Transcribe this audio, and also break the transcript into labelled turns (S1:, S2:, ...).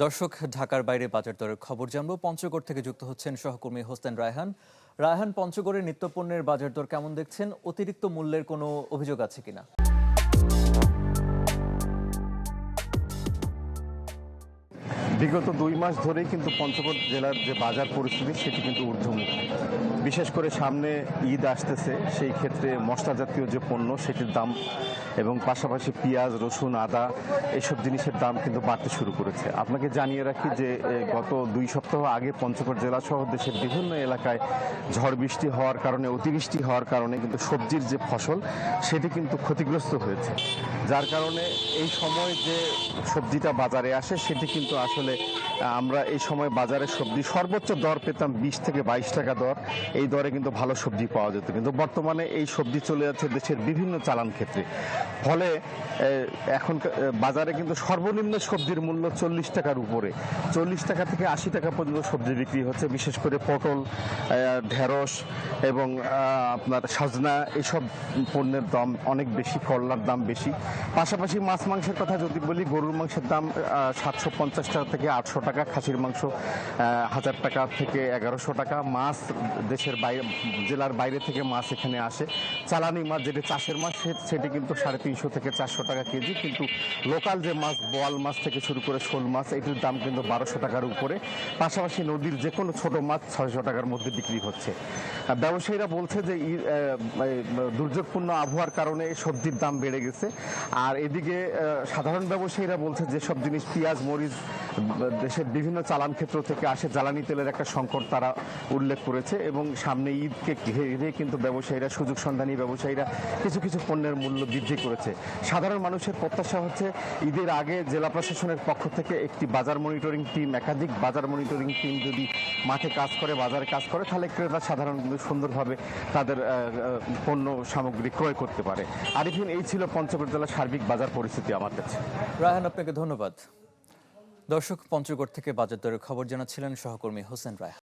S1: দর্শক, ঢাকার বাইরে বাজার দরের খবর জানবো। পঞ্চগড় থেকে যুক্ত হচ্ছেন সহকর্মী হোসেন রায়হান। রায়হান, পঞ্চগড়ের নিত্যপণ্যের বাজার দর কেমন দেখছেন? অতিরিক্ত মূল্যের কোনো অভিযোগ আছে কিনা?
S2: বিগত 2 মাস ধরেই কিন্তু পঞ্চগড় জেলার যে বাজার পরিস্থিতি সেটি কিন্তু ঊর্ধ্বমুখী। বিশেষ করে সামনে ঈদ আসতেছে, সেই ক্ষেত্রে মশলা জাতীয় যে পণ্য সেটির দাম এবং পাশাপাশি পেঁয়াজ, রসুন, আদা এইসব জিনিসের দাম কিন্তু বাড়তে শুরু করেছে। আপনাকে জানিয়ে রাখি যে গত 2 সপ্তাহ আগে পঞ্চগড় জেলা সহ দেশের বিভিন্ন এলাকায় ঝড় বৃষ্টি হওয়ার কারণে, অতিবৃষ্টি হওয়ার কারণে কিন্তু সবজির যে ফসল সেটি কিন্তু ক্ষতিগ্রস্ত হয়েছে। যার কারণে এই সময় যে সবজিটা বাজারে আসে সেটি কিন্তু আসলে আমরা এই সময় বাজারে সবজি সর্বোচ্চ দর পেতাম 20 থেকে 22 টাকা দর। এই দরে কিন্তু ভালো সবজি পাওয়া যেত, কিন্তু বর্তমানে এই সবজি চলে যাচ্ছে দেশের বিভিন্ন চালান ক্ষেত্রে। ফলে এখন বাজারে কিন্তু সর্বনিম্ন সবজির মূল্য 40 টাকার উপরে, 40 টাকা থেকে 80 টাকা পর্যন্ত সবজি বিক্রি হচ্ছে। বিশেষ করে পটল, ঢেঁড়স এবং আপনার সজনা, এইসব পণ্যের দাম অনেক বেশি, করলার দাম বেশি। পাশাপাশি মাছ মাংসের কথা যদি বলি, গরুর মাংসের দাম 750 টাকা থেকে 800 টাকা, খাসির মাংস 1000 টাকা থেকে 1100 টাকা। মাছ দেশের বাইরে, জেলার বাইরে থেকে মাছ এখানে আসে। চালানি মাছ যেটি চাষের মাছ সেটি কিন্তু 350 থেকে 400 টাকা কেজি, কিন্তু লোকাল যে মাছ, বোয়াল মাছ থেকে শুরু করে শোল মাছ, এটির দাম কিন্তু 1200 টাকার উপরে। পাশাপাশি নদীর যে কোনো ছোট মাছ 600 টাকার মধ্যে বিক্রি হচ্ছে। ব্যবসায়ীরা বলছে যে দুর্যোগপূর্ণ আবহাওয়ার কারণে সবজির দাম বেড়ে গেছে। আর এদিকে সাধারণ ব্যবসায়ীরা বলছে যে সব জিনিস, পেঁয়াজ, মরিচ দেশের বিভিন্ন চালান ক্ষেত্র থেকে আসে, জ্বালানি তেলের একটা সংকট তারা উল্লেখ করেছে। এবং সামনে ঈদকে ঘিরে কিন্তু ব্যবসায়ীরা, সুযোগ সন্ধানী ব্যবসায়ীরা কিছু কিছু পণ্যের মূল্য বৃদ্ধি করেছে। সাধারণ মানুষের প্রত্যাশা হচ্ছে ঈদের আগে জেলা প্রশাসনের পক্ষ থেকে একটি বাজার মনিটরিং টিম, একাধিক বাজার মনিটরিং টিম যদি মাঠে কাজ করে, বাজারে কাজ করে, তাহলে ক্রেতা সাধারণ কিন্তু সুন্দরভাবে তাদের পণ্য সামগ্রী ক্রয় করতে পারে। আরিফিন, এই ছিল পঞ্চগড় জেলার সার্বিক বাজার পরিস্থিতি আমার কাছে।
S1: রায়হান, আপনাকে ধন্যবাদ। দর্শক, পঞ্চগড় থেকে বাজার দরের খবর জানাচ্ছিলেন সহকর্মী হোসেন রায়হান।